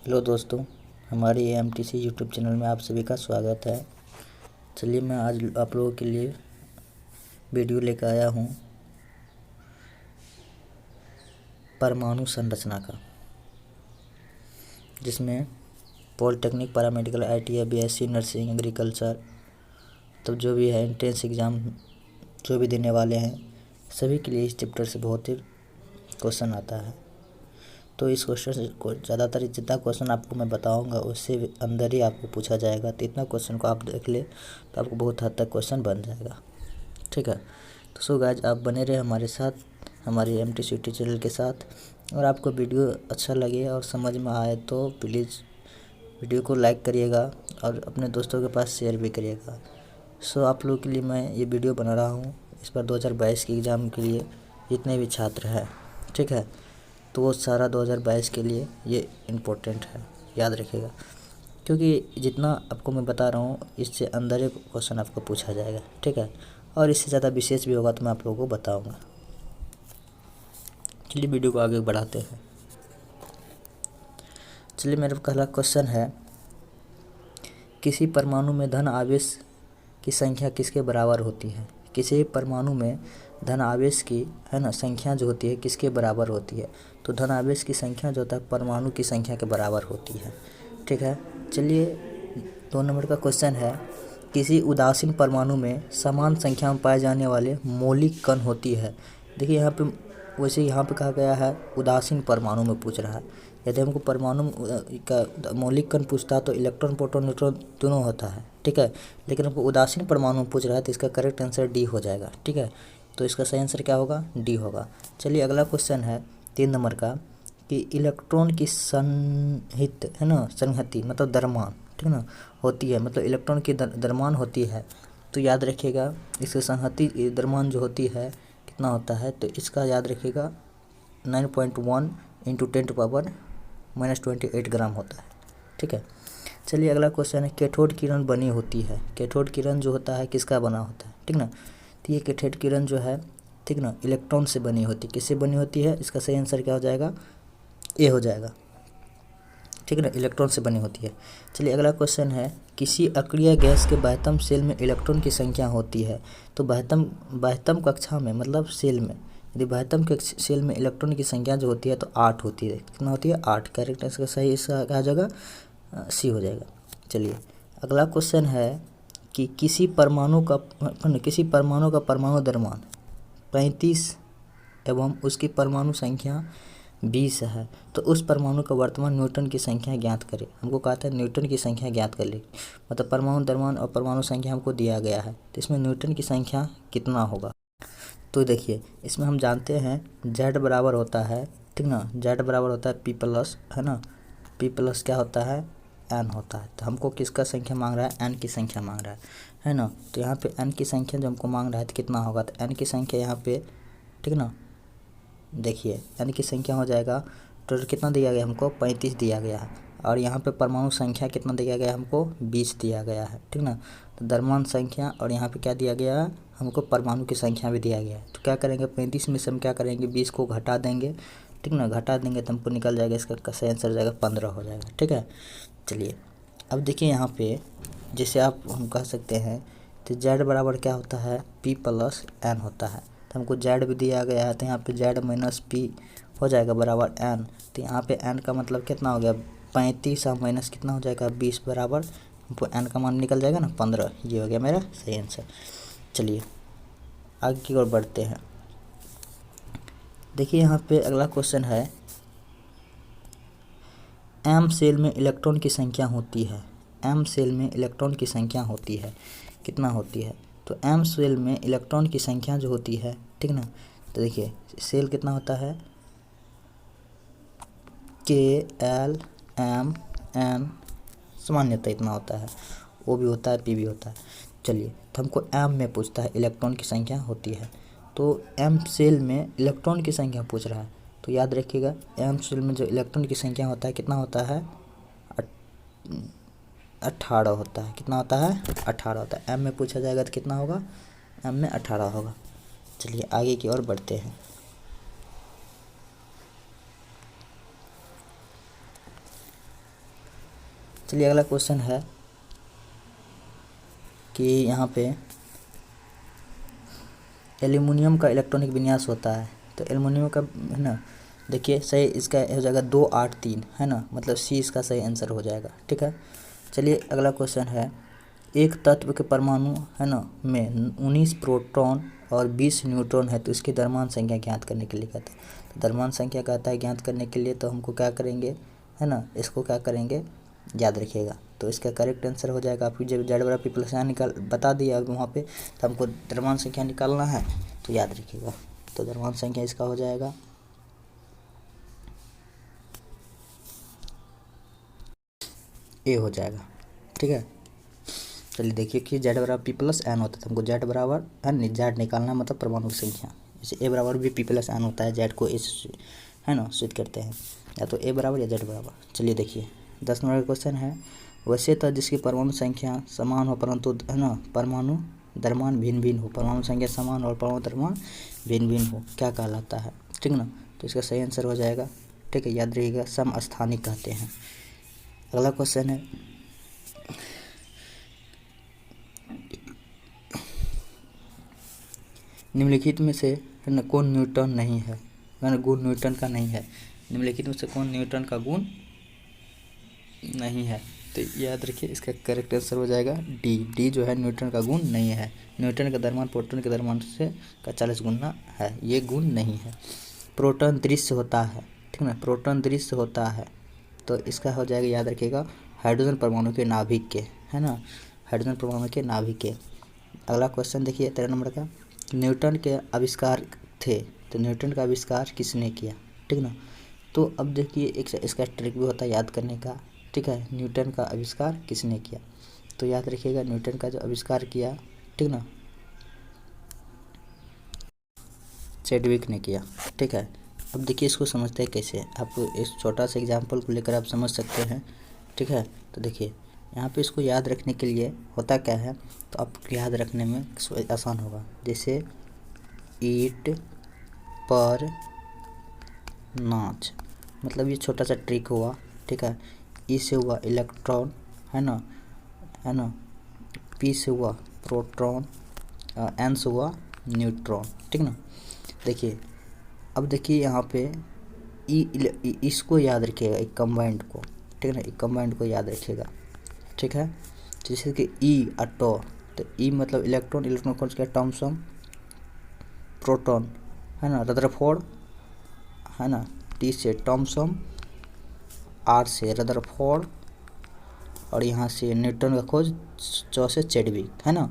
Hello दोस्तों, हमारे AMTC YouTube channel में आप सभी का स्वागत है। चलिए मैं आज आप लोगों के लिए वीडियो लेकर आया हूँ परमाणु संरचना का, जिसमें polytechnic, paramedical, ITI, BSc nursing, agriculture, तो जो भी है एंट्रेंस एग्ज़ाम जो भी देने वाले हैं सभी के लिए इस चैप्टर से बहुत ही क्वेश्चन आता है। तो इस क्वेश्चन को ज़्यादातर जितना क्वेश्चन आपको मैं बताऊंगा उससे अंदर ही आपको पूछा जाएगा, तो इतना क्वेश्चन को आप देख ले तो आपको बहुत हद तक क्वेश्चन बन जाएगा। ठीक है, तो सो गाइस आप बने रहे हमारे साथ, हमारे AMTC चैनल के साथ। और आपको वीडियो अच्छा लगे और समझ में आए तो प्लीज़ वीडियो को लाइक करिएगा और अपने दोस्तों के पास शेयर भी करिएगा। सो आप लोगों के लिए मैं ये वीडियो बना रहा हूँ इस बार 2022 के एग्ज़ाम के लिए जितने भी छात्र हैं, ठीक है, तो वो सारा 2022 के लिए ये इम्पोर्टेंट है, याद रखिएगा। क्योंकि जितना आपको मैं बता रहा हूँ इससे अंदर एक क्वेश्चन आपको पूछा जाएगा, ठीक है, और इससे ज़्यादा विशेष भी होगा तो मैं आप लोगों को बताऊँगा। चलिए वीडियो को आगे बढ़ाते हैं। चलिए मेरा पहला क्वेश्चन है, किसी परमाणु में धन आवेश की संख्या किसके बराबर होती है? किसी परमाणु में धन आवेश की है ना संख्या जो होती है किसके बराबर होती है? तो धन आवेश की संख्या जो होता है परमाणु की संख्या के बराबर होती है, ठीक है। चलिए 2 नंबर का क्वेश्चन है, किसी उदासीन परमाणु में समान संख्या में पाए जाने वाले मौलिक कण होती है। देखिए यहाँ पे वैसे यहाँ पे कहा गया है उदासीन परमाणु में पूछ रहा है। यदि हमको परमाणु का मौलिक कण पूछता तो इलेक्ट्रॉन, प्रोटॉन, न्यूट्रॉन दोनों होता है, ठीक है, लेकिन हमको उदासीन परमाणु में पूछ रहा है तो इसका करेक्ट आंसर डी हो जाएगा, ठीक है। तो इसका सही आंसर क्या होगा? डी होगा। चलिए अगला क्वेश्चन है 3 नंबर का, कि इलेक्ट्रॉन की सन्निहित है ना संहति मतलब द्रव्यमान, ठीक ना, होती है, मतलब इलेक्ट्रॉन की द्रव्यमान होती है। तो याद रखिएगा इसकी संहति द्रव्यमान जो होती है कितना होता है, तो इसका याद रखिएगा 9.1 × 10⁻⁻28 ग्राम होता है, ठीक है। चलिए अगला क्वेश्चन है, कैथोड किरण बनी होती है। कैथोड किरण जो होता है किसका बना होता है, ठीक ना, तो ये कैथोड किरण जो है, ठीक ना, इलेक्ट्रॉन से बनी होती है। किससे बनी होती है? इसका सही आंसर क्या हो जाएगा? ए हो जाएगा, ठीक है ना, इलेक्ट्रॉन से बनी होती है। चलिए अगला क्वेश्चन है, किसी अक्रिय गैस के बाह्यतम सेल में इलेक्ट्रॉन की संख्या होती है। तो बाह्यतम कक्षा में मतलब सेल में, यदि बाह्यतम के सेल में इलेक्ट्रॉन की संख्या जो होती है तो 8 होती है। कितना होती है? 8। करेक्ट इसका सही इसका क्या हो जाएगा? सी हो जाएगा। चलिए अगला क्वेश्चन है कि किसी परमाणु का परमाणु द्रव्यमान 35 एवं उसकी परमाणु संख्या 20 है, तो उस परमाणु का वर्तमान न्यूटन की संख्या ज्ञात करें। हमको कहा था न्यूटन की संख्या ज्ञात कर ले, मतलब परमाणु द्रव्यमान और परमाणु संख्या हमको दिया गया है, तो इसमें न्यूटन की संख्या कितना होगा? तो देखिए इसमें हम जानते हैं Z बराबर होता है, ठीक ना, Z बराबर होता है P+, है ना, P+ क्या होता है? N होता है। तो हमको किसका संख्या मांग रहा है? N की संख्या मांग रहा है ना। तो यहाँ पे N की संख्या जो हमको मांग रहा है तो कितना होगा? तो N की संख्या यहाँ पे, ठीक ना, देखिए N की संख्या हो जाएगा, टोटल कितना दिया गया हमको? 35 दिया गया है, और यहाँ पे परमाणु संख्या कितना दिया गया हमको? 20 दिया गया है, ठीक ना। तो द्रव्यमान संख्या और यहाँ पे क्या दिया गया है हमको? परमाणु की संख्या भी दिया गया है। तो क्या करेंगे 35 में से हम क्या करेंगे 20 को घटा देंगे, ठीक ना, घटा देंगे तो हमको निकल जाएगा, इसका सही आंसर हो जाएगा 15 हो जाएगा, ठीक है। चलिए अब देखिए यहाँ पे जैसे आप हम कह सकते हैं तो Z बराबर क्या होता है? P+N होता है। तो हमको Z भी दिया गया है तो यहाँ पे Z - P हो जाएगा बराबर N। तो यहाँ पे N का मतलब कितना हो गया? 35 और माइनस कितना हो जाएगा? 20 बराबर हमको N का मान निकल जाएगा ना 15। ये हो गया मेरा सही आंसर। चलिए आगे की ओर बढ़ते हैं। देखिए यहाँ पे अगला क्वेश्चन है, M सेल में इलेक्ट्रॉन की संख्या होती है। M सेल में इलेक्ट्रॉन की संख्या होती है, कितना होती है? तो M सेल में इलेक्ट्रॉन की संख्या जो होती है, ठीक ना, तो देखिए सेल कितना होता है? KLMN सामान्यतः इतना होता है, O भी होता है P भी होता है। चलिए तो हमको M में पूछता है इलेक्ट्रॉन की संख्या होती है, तो M सेल में इलेक्ट्रॉन की संख्या पूछ रहा है, तो याद रखिएगा M सेल में जो इलेक्ट्रॉन की संख्या होता है कितना होता है? 18 होता है। कितना होता है? 18 होता है। M में पूछा जाएगा तो कितना होगा? M में 18 होगा। चलिए आगे की ओर बढ़ते हैं। चलिए अगला क्वेश्चन है कि यहाँ पे एल्युमिनियम का इलेक्ट्रॉनिक विन्यास होता है, तो एल्युमिनियम का है ना, देखिए सही इसका हो जाएगा 283 है ना, मतलब सी इसका सही आंसर हो जाएगा। ठीक है, चलिए अगला क्वेश्चन है, एक तत्व के परमाणु है ना में 19 प्रोटॉन और 20 न्यूट्रॉन है, तो इसकी द्रव्यमान संख्या ज्ञात करने के लिए कहता है। तो द्रव्यमान संख्या कहता है ज्ञात करने के लिए, तो हमको क्या करेंगे है ना, इसको क्या करेंगे याद रखिएगा। तो इसका करेक्ट आंसर हो जाएगा आपकी, जब जेड बराबर पी प्लस यहाँ निकाल बता दिया अब वहाँ पे, तो हमको द्रव्यमान संख्या निकालना है, तो याद रखिएगा। तो द्रव्यमान संख्या इसका हो जाएगा ए हो जाएगा। ठीक है, चलिए देखिए कि जेड बराबर पी प्लस एन होता है, तो हमको जेड बराबर एन जेड निकालना है, मतलब परमाणु की संख्या। जैसे ए बराबर भी पी प्लस एन होता है, जेड को इस है ना सिद्ध करते हैं, या तो ए बराबर या जेड बराबर। चलिए देखिए 10 नंबर का क्वेश्चन है, वैसे तो जिसकी परमाणु संख्या समान हो परंतु है ना परमाणु द्रव्यमान भिन्न भिन्न हो, परमाणु संख्या समान और परमाणु द्रव्यमान भिन्न भिन्न हो, क्या कहलाता है। ठीक ना, तो इसका सही आंसर हो जाएगा। ठीक है, याद रहिएगा समस्थानिक कहते हैं। अगला क्वेश्चन है, निम्नलिखित में से है ना कौन न्यूटन नहीं है, यानी गुण न्यूटन का नहीं है। निम्नलिखित में से कौन न्यूटन का गुण नहीं है, तो याद रखिए इसका करेक्ट आंसर हो जाएगा डी। डी जो है न्यूटन का गुण नहीं है। न्यूटन का द्रव्यमान प्रोटॉन के द्रव्यमान से का 40 गुना है, ये गुण नहीं है। प्रोटॉन दृश्य होता है, ठीक ना, प्रोटॉन दृश्य होता है, तो इसका हो जाएगा याद रखिएगा हाइड्रोजन परमाणु के नाभिक के, है ना, हाइड्रोजन परमाणु के नाभिक के। अगला क्वेश्चन देखिए 13 नंबर का, न्यूटन के आविष्कार थे, तो न्यूटन का आविष्कार किसने किया। ठीक ना, तो अब देखिए एक इसका ट्रिक भी होता है याद करने का। ठीक है, न्यूटन का आविष्कार किसने किया, तो याद रखिएगा न्यूटन का जो आविष्कार किया, ठीक ना, चैडविक ने किया। ठीक है, अब देखिए इसको समझते हैं कैसे, आप इस छोटा सा एग्जाम्पल को लेकर आप समझ सकते हैं। ठीक है, तो देखिए यहाँ पे इसको याद रखने के लिए होता क्या है, तो आप याद रखने में आसान होगा। जैसे ईट पर नाच, मतलब ये छोटा सा ट्रिक हुआ। ठीक है, ई से हुआ इलेक्ट्रॉन, है ना, है ना, पी से हुआ प्रोटॉन, एन से हुआ न्यूट्रॉन। ठीक ना, देखिए अब देखिए यहाँ पे इसको याद रखिएगा, एक कंबाइंड को। ठीक है ना, एक कंबाइंड को याद रखिएगा। ठीक है, जैसे कि ई अटो, तो ई मतलब इलेक्ट्रॉन, इलेक्ट्रॉन कौन सा टॉमसन, प्रोटॉन, है ना, रदरफोर्ड, है ना, टी से टॉमसन, आर से रदरफोर्ड, और यहाँ से न्यूटन का खोज चौ से चैडविक, है ना,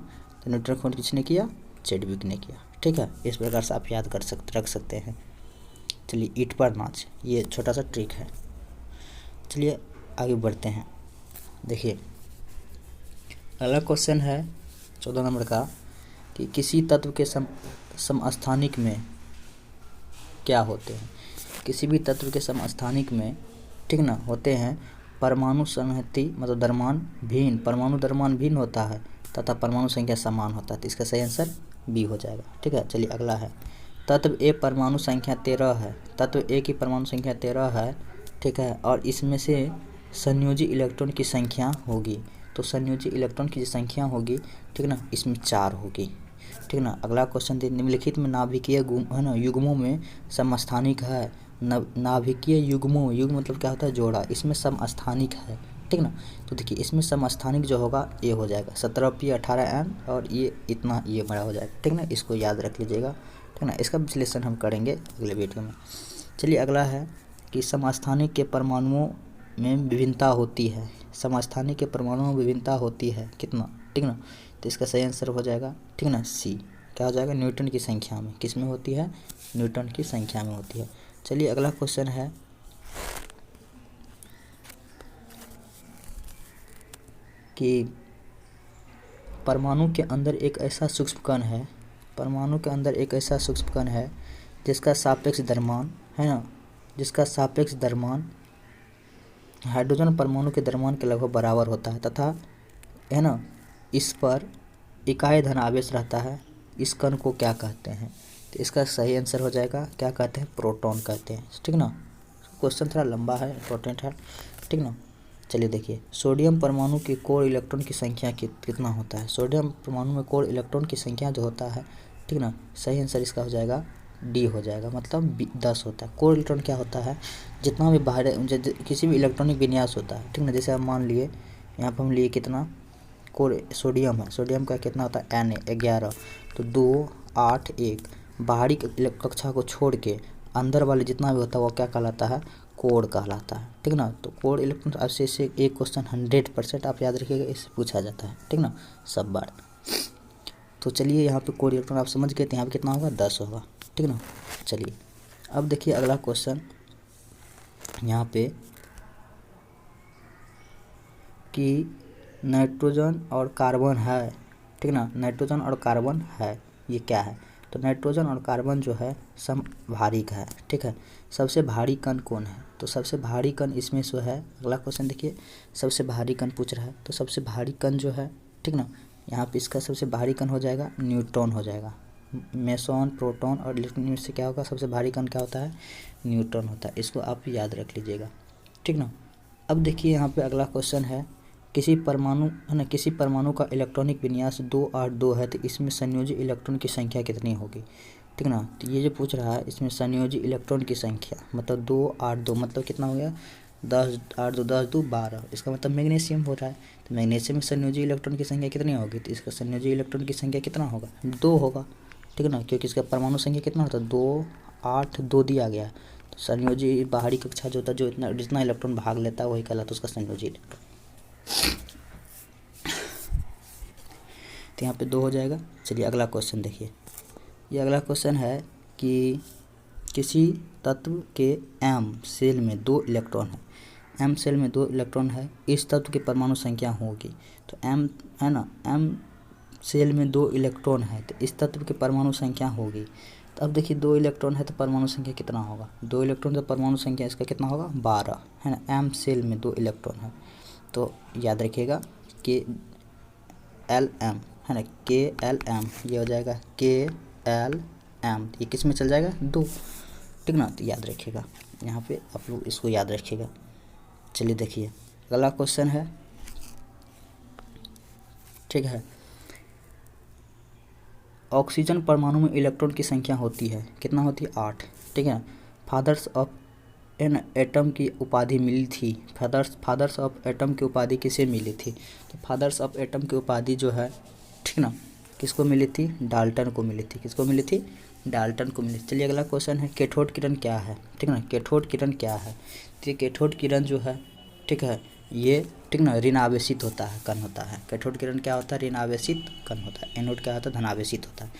तो न्यूटन का खोज किसने किया, चैडविक ने किया। ठीक है, इस प्रकार से आप याद रख सकते हैं। चलिए ईट पर नाच, ये छोटा सा ट्रिक है। चलिए आगे बढ़ते हैं। देखिए अगला क्वेश्चन है 14 नंबर का, कि किसी तत्व के समस्थानिक में क्या होते हैं। किसी भी तत्व के समस्थानिक में, ठीक ना, होते हैं परमाणु संहति, मतलब द्रव्यमान भिन्न, परमाणु द्रव्यमान भिन्न होता है तथा परमाणु संख्या समान होता है, तो इसका सही आंसर बी हो जाएगा। ठीक है, चलिए अगला है, तत्व ए परमाणु संख्या 13 है, तत्व ए की परमाणु संख्या 13 है। ठीक है, और इसमें से संयोजी इलेक्ट्रॉन की संख्या होगी, तो संयोजी इलेक्ट्रॉन की जो संख्या होगी, ठीक ना, इसमें 4 होगी। ठीक ना, अगला क्वेश्चन दे, निम्नलिखित में नाभिकीय है ना युग्मों में समस्थानिक है। नाभिकीय युग्मों, युग्म मतलब क्या होता है, जोड़ा, इसमें समस्थानिक है। ठीक ना, तो देखिए इसमें समस्थानिक जो होगा ये हो जाएगा 17p 18n, और ये इतना ये बड़ा हो जाएगा। ठीक ना, इसको याद रख लीजिएगा। ठीक ना, इसका विश्लेषण हम करेंगे अगले वीडियो में। चलिए अगला है कि समस्थानिक के परमाणुओं में विभिन्नता होती है, समस्थानिक के परमाणुओं में विभिन्नता होती है कितना। ठीक ना, तो इसका सही आंसर हो जाएगा, ठीक ना, सी, क्या हो जाएगा, न्यूटन की संख्या में। किस में होती है, न्यूटन की संख्या में होती है। चलिए अगला क्वेश्चन है कि परमाणु के अंदर एक ऐसा सूक्ष्म कण है, परमाणु के अंदर एक ऐसा सूक्ष्म कण है जिसका सापेक्ष द्रव्यमान, है ना, जिसका सापेक्ष द्रव्यमान हाइड्रोजन परमाणु के द्रव्यमान के लगभग बराबर होता है तथा, है ना, इस पर इकाई धन आवेश रहता है। इस कण को क्या कहते हैं, तो इसका सही आंसर हो जाएगा, क्या कहते हैं, प्रोटॉन कहते हैं। ठीक ना, क्वेश्चन थोड़ा लंबा है, इंपॉर्टेंट है। ठीक ना, चलिए देखिए, सोडियम परमाणु के कोर इलेक्ट्रॉन की संख्या कितना होता है। सोडियम परमाणु में कोर इलेक्ट्रॉन की संख्या जो होता है, ठीक ना, सही आंसर इसका हो जाएगा डी हो जाएगा, मतलब 10 होता है। कोर इलेक्ट्रॉन क्या होता है, जितना भी बाहर किसी भी इलेक्ट्रॉनिक विन्यास होता है, ठीक ना, जैसे हम मान लिए यहाँ पर हम लिए कितना कोर सोडियम है, सोडियम का कितना होता है Na 11, तो 2 8 1 बाहरी कक्षा को छोड़ के अंदर वाले जितना भी होता है वो क्या कहलाता है, कोर कहलाता है, ठीक ना। तो कोर इलेक्ट्रॉन आपसे इससे एक क्वेश्चन 100% आप याद रखिएगा, इससे पूछा जाता है, ठीक ना, सब बार। तो चलिए यहाँ पे कोर इलेक्ट्रॉन आप समझ गए, तो यहाँ पे कितना होगा, 10 होगा, ठीक ना। चलिए अब देखिए अगला क्वेश्चन यहाँ पे कि नाइट्रोजन और कार्बन है, ठीक ना, नाइट्रोजन और कार्बन है, ये क्या है। तो नाइट्रोजन और कार्बन जो है समभारिक है, ठीक है। सबसे भारी कण कौन है, तो सबसे भारी कण इसमें जो है, अगला क्वेश्चन देखिए, सबसे भारी कण पूछ रहा है, तो सबसे भारी कण जो है, ठीक ना, यहाँ पे इसका सबसे भारी कण हो जाएगा न्यूट्रॉन हो जाएगा। मेसॉन, प्रोटॉन और इलेक्ट्रॉन में से क्या होगा, सबसे भारी कण क्या होता है, न्यूट्रॉन होता है। इसको आप याद रख लीजिएगा, ठीक ना। अब देखिए यहाँ पे अगला क्वेश्चन है, किसी परमाणु है ना, किसी परमाणु का इलेक्ट्रॉनिक विन्यास 282 है, तो इसमें संयोजी इलेक्ट्रॉन की संख्या कितनी होगी, ठीक ना। तो ये जो पूछ रहा है, इसमें संयोजी इलेक्ट्रॉन की संख्या मतलब 282 मतलब कितना हो गया, 10 8 2 10 2 12, इसका मतलब मैग्नीशियम हो रहा है। तो मैग्नीशियम में संयोजी इलेक्ट्रॉन की संख्या कितनी होगी, तो इसका संयोजी इलेक्ट्रॉन की संख्या कितना होगा, 2 होगा, ठीक ना, क्योंकि इसका परमाणु संख्या कितना होता है, 2 8 2 दिया गया। तो संयोजी बाहरी कक्षा जो होता है, जो जितना इलेक्ट्रॉन भाग लेता है वही कहलाता है उसका संयोजी इलेक्ट्रॉन। तो यहाँ पे 2 हो जाएगा। चलिए अगला क्वेश्चन देखिए, ये अगला क्वेश्चन है कि किसी तत्व के m सेल में 2 इलेक्ट्रॉन है, m सेल में 2 इलेक्ट्रॉन है, इस तत्व की परमाणु संख्या होगी। तो m है ना, m सेल में 2 इलेक्ट्रॉन है, तो इस तत्व की परमाणु संख्या होगी। तो अब देखिए 2 इलेक्ट्रॉन है तो परमाणु संख्या कितना होगा, 2 इलेक्ट्रॉन तो परमाणु संख्या इसका कितना होगा, 12 है ना। m सेल में 2 इलेक्ट्रॉन है, तो याद रखिएगा कि Lm है ना, KLm, ये हो जाएगा KLm, ये किस में चल जाएगा, 2, ठीक ना। तो याद रखिएगा यहाँ पे आप लोग इसको याद रखिएगा। चलिए देखिए अगला क्वेश्चन है, ठीक है, ऑक्सीजन परमाणु में इलेक्ट्रॉन की संख्या होती है, कितना होती है, 8, ठीक है। फादर्स ऑफ एन एटम की उपाधि मिली थी, फादर्स ऑफ एटम की उपाधि किसे मिली थी, तो फादर्स ऑफ एटम की उपाधि जो है, ठीक ना, किसको मिली थी, डाल्टन को मिली थी, किसको मिली थी, डाल्टन को मिली। चलिए अगला क्वेश्चन है, कैथोड किरण क्या है, ठीक ना, कैथोड किरण क्या है। तो ये कैथोड किरण जो है, ठीक है, ये ठीक ना ऋणावेशित होता है, कण होता है। कैथोड किरण क्या होता है, ऋणावेशित कण होता है। एनोड क्या होता है, धनावेशित होता है।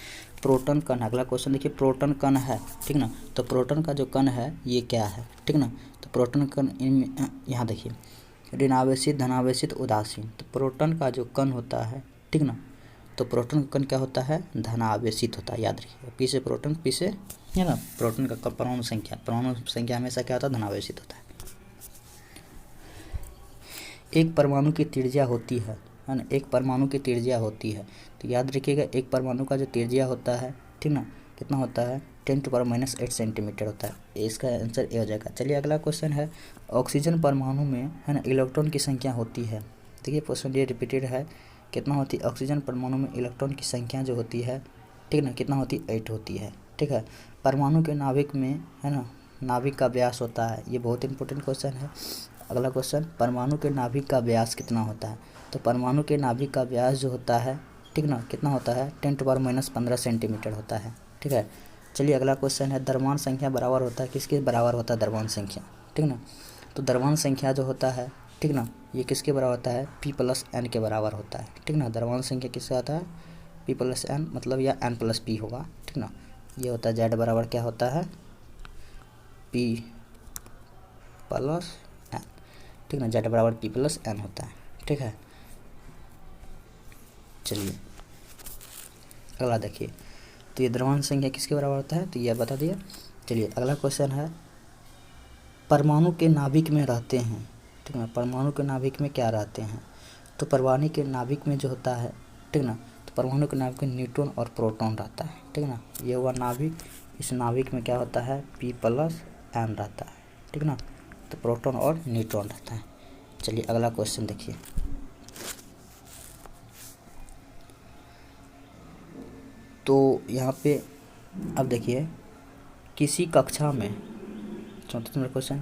प्रोटॉन कण, अगला क्वेश्चन देखिए, प्रोटॉन कण है, ठीक ना, तो प्रोटॉन का जो कण है ये क्या है, ठीक ना, तो प्रोटॉन कण यहाँ देखिए, ऋणावेशित, धनावेशित, उदासीन। तो प्रोटॉन का जो कण होता है, ठीक ना, तो प्रोटॉन का कण क्या होता है, धनावेशित होता है, याद रखिए, पी से प्रोटॉन, पी से है ना, प्रोटॉन का परमाणु संख्या हमेशा क्या होता है, धनावेशित होता है। एक परमाणु की त्रिज्या होती है ना, एक परमाणु की त्रिज्या होती है, तो याद रखिएगा एक परमाणु का जो त्रिज्या होता है, ठीक ना, कितना होता है, 10⁻⁸ सेंटीमीटर होता है। इसका आंसर ए हो जाएगा। चलिए अगला क्वेश्चन है, ऑक्सीजन परमाणु में है ना इलेक्ट्रॉन की संख्या होती है। देखिए क्वेश्चन ये रिपीटेड है, कितना होती है, ऑक्सीजन परमाणु में इलेक्ट्रॉन की संख्या जो होती है, ठीक ना, कितना होती है, 8 होती है, ठीक है। परमाणु के नाभिक में है ना, नाभिक का व्यास होता है, ये बहुत इंपॉर्टेंट क्वेश्चन है। अगला क्वेश्चन, परमाणु के नाभिक का व्यास कितना होता है, तो परमाणु के नाभिक का व्यास जो होता है, ठीक ना, कितना होता है, 10⁻⁻15 सेंटीमीटर होता है, ठीक है। चलिए अगला क्वेश्चन है, द्रव्यमान संख्या बराबर होता है, किसके बराबर होता है, द्रव्यमान संख्या, ठीक ना, तो द्रव्यमान संख्या जो होता है, ठीक ना, ये किसके बराबर होता है, P+N के बराबर होता है, ठीक ना। द्रव्यमान संख्या किससे आता है, P+N मतलब या N+P होगा, ठीक ना। ये होता है Z बराबर क्या होता है, P+N, ठीक ना, Z बराबर P+N होता है, ठीक है। चलिए अगला देखिए, तो ये द्रव्यमान संख्या किसके बराबर होता है, तो ये बता दिया। चलिए अगला क्वेश्चन है, परमाणु के नाभिक में रहते हैं, ठीक ना, परमाणु के नाभिक में क्या रहते हैं, तो परमाणु के नाभिक में जो होता है, ठीक ना, तो परमाणु के नाभिक में न्यूट्रॉन और प्रोटॉन रहता है, ठीक ना। ये हुआ नाभिक, इस नाभिक में क्या होता है, P+N रहता है, ठीक ना, तो प्रोटॉन और न्यूट्रॉन रहता है। चलिए अगला क्वेश्चन देखिए। तो यहाँ पे अब देखिए, किसी कक्षा में 34 नंबर क्वेश्चन,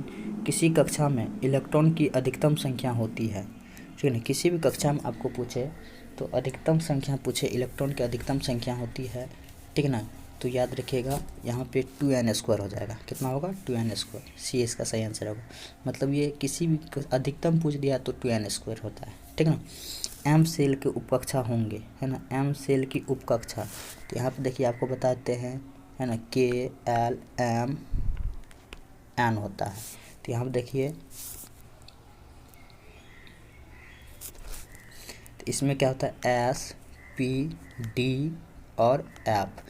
किसी कक्षा में इलेक्ट्रॉन की अधिकतम संख्या होती है, ठीक है ना। किसी भी कक्षा में आपको पूछे तो अधिकतम संख्या पूछे, इलेक्ट्रॉन की अधिकतम संख्या होती है, ठीक है ना। तो याद रखिएगा यहाँ पे 2n² हो जाएगा। कितना होगा? 2n²। सी इसका सही आंसर होगा। मतलब ये किसी भी अधिकतम पूछ दिया तो 2n² होता है, ठीक है ना। m सेल के उपकक्षा होंगे, है ना, m सेल की उपकक्षा। तो यहाँ पे देखिए आपको बताते हैं, है ना, K L M N होता है। तो यहाँ पे देखिए, तो इसमें क्या होता है? S P D और F।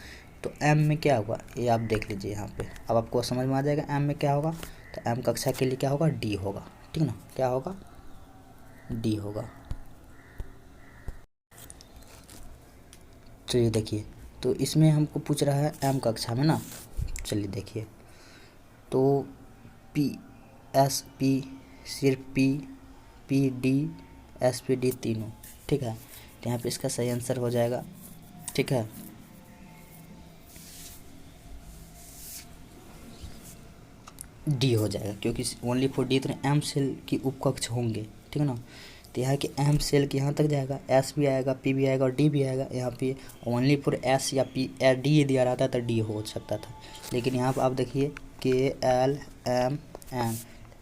तो M में क्या होगा ये आप देख लीजिए यहाँ पे, अब आपको समझ में आ जाएगा M में क्या होगा। तो M कक्षा के लिए क्या होगा? D होगा, ठीक ना। क्या होगा? D होगा। चलिए देखिए, तो इसमें हमको पूछ रहा है M कक्षा में ना। चलिए देखिए, तो P S P सिर्फ P D S P D तीनों, ठीक है। तो यहाँ पे इसका सही आंसर हो जाएगा, ठीक है। डी हो जाएगा, क्योंकि ओनली फॉर डी तो एम सेल की उपकक्ष होंगे, ठीक है ना। तो यहाँ के एम सेल के यहाँ तक जाएगा, एस भी आएगा, पी भी आएगा और डी भी आएगा। यहाँ पे ओनली फॉर एस या पी डी दिया रहता तो डी हो सकता था, लेकिन यहाँ पर आप देखिए KL M N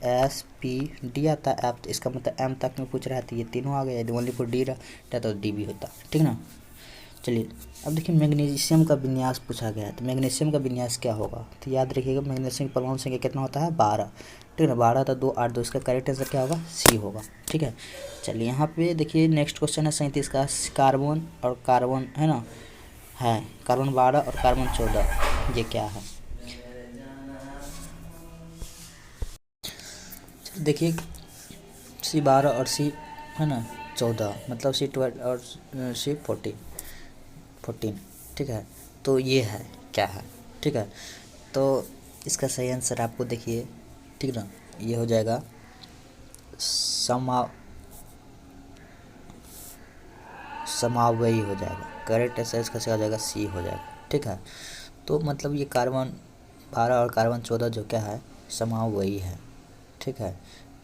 S P D आता है एफ, तो इसका मतलब एम तक में पूछ रहा है तो ये तीनों आ गए। यदि ओनली फॉर डी रहता तो डी भी होता, ठीक ना। चलिए अब देखिए, मैग्नीशियम का विन्यास पूछा गया है। तो मैग्नीशियम का विन्यास क्या होगा? तो याद रखिएगा, मैग्नीशियम की परमाणु संख्या कितना होता है? 12, ठीक है ना। 12 तो 2 8 2, इसका करेक्ट आंसर क्या होगा? सी होगा, ठीक है। चलिए यहाँ पे देखिए, नेक्स्ट क्वेश्चन है 37 का। कार्बन और कार्बन, है ना, है कार्बन 12 और कार्बन 14, ये क्या है? देखिए C12 और C, है ना, 14, मतलब C12 और C14, ठीक है। तो ये है क्या है, ठीक है। तो इसका सही आंसर आपको देखिए, ठीक ना, ये हो जाएगा समावयी हो जाएगा। करेक्ट आंसर इसका सही हो जाएगा सी हो जाएगा, ठीक है। तो मतलब ये कार्बन 12 और कार्बन 14 जो क्या है? समावयी है, ठीक है।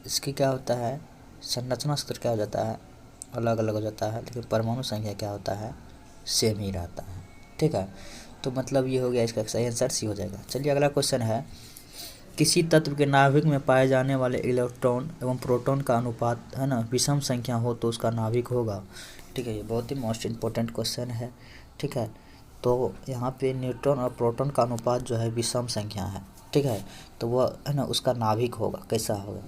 इसकी क्या होता है? संरचना सूत्र क्या हो जाता है? अलग अलग हो जाता है, लेकिन परमाणु संख्या क्या होता है? सेम ही रहता है, ठीक है। तो मतलब ये हो गया, इसका सही आंसर सी हो जाएगा। चलिए अगला क्वेश्चन है, किसी तत्व के नाभिक में पाए जाने वाले इलेक्ट्रॉन एवं प्रोटॉन का अनुपात, है ना, विषम संख्या हो तो उसका नाभिक होगा, ठीक है। ये बहुत ही मोस्ट इम्पोर्टेंट क्वेश्चन है, ठीक है। तो यहाँ पे न्यूट्रॉन और प्रोटॉन का अनुपात जो है विषम संख्या है, ठीक है। तो वह, है ना, उसका नाभिक होगा। कैसा होगा?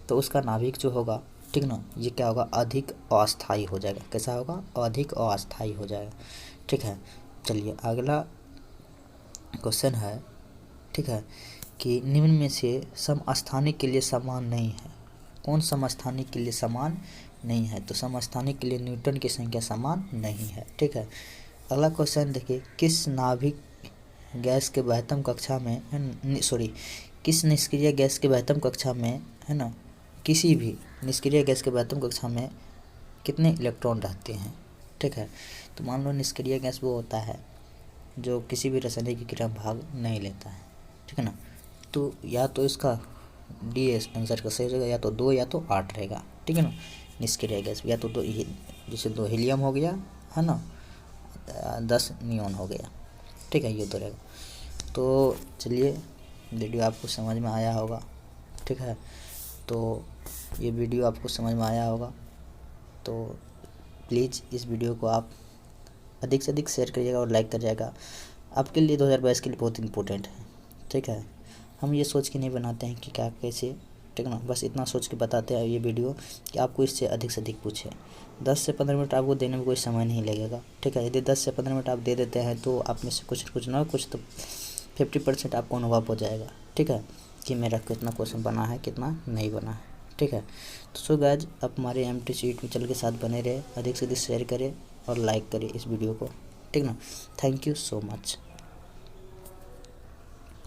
तो उसका नाभिक जो होगा, ठीक ना, ये क्या होगा? अधिक अस्थायी हो जाएगा। कैसा होगा? अधिक अस्थायी हो जाएगा, ठीक है। चलिए अगला क्वेश्चन है, ठीक है, कि निम्न में से समस्थानिक के लिए समान नहीं है। कौन समस्थानिक के लिए समान नहीं है? तो समस्थानिक के लिए न्यूटन की संख्या समान नहीं है, ठीक है। अगला क्वेश्चन देखिए, किस नाभिक गैस के बहत्तम कक्षा में, किस निष्क्रिय गैस के बहत्तम कक्षा में, है ना, किसी भी निष्क्रिय गैस के बहत्तम कक्षा में कितने इलेक्ट्रॉन रहते हैं, ठीक है। तो मान लो निष्क्रिय गैस वो होता है जो किसी भी रासायनिक क्रिया में भाग नहीं लेता है, ठीक है ना। तो या तो इसका डी आंसर का सही रहेगा, या तो 2 या तो 8 रहेगा, ठीक है ना। निष्क्रिय गैस या तो 2, जैसे 2 हीलियम हो गया, है ना, 10 नियॉन हो गया, ठीक है, ये तो रहेगा। तो चलिए, वीडियो आपको समझ में आया होगा, ठीक है। तो ये वीडियो आपको समझ में आया होगा, तो प्लीज़ इस वीडियो को आप अधिक से अधिक शेयर करिएगा और लाइक करिएगा। आपके लिए 2022 के लिए बहुत इम्पोर्टेंट है, ठीक है। हम ये सोच के नहीं बनाते हैं कि क्या कैसे, ठीक है ना, बस इतना सोच के बताते हैं ये वीडियो कि आपको इससे अधिक से अधिक पूछे। 10 से 15 मिनट आपको देने में कोई समय नहीं लगेगा, ठीक है। यदि 10 से 15 मिनट आप दे देते हैं तो आप में से कुछ ना कुछ तो 50% आपको अनुभव हो जाएगा, ठीक है, कि मेरा कितना क्वेश्चन बना है, कितना नहीं बना है, ठीक है। तो सो गाइज, आप हमारे MTC यूट्यूब चैनल के साथ बने रहे, अधिक से अधिक शेयर करें और लाइक करें इस वीडियो को, ठीक ना। Thank you so much.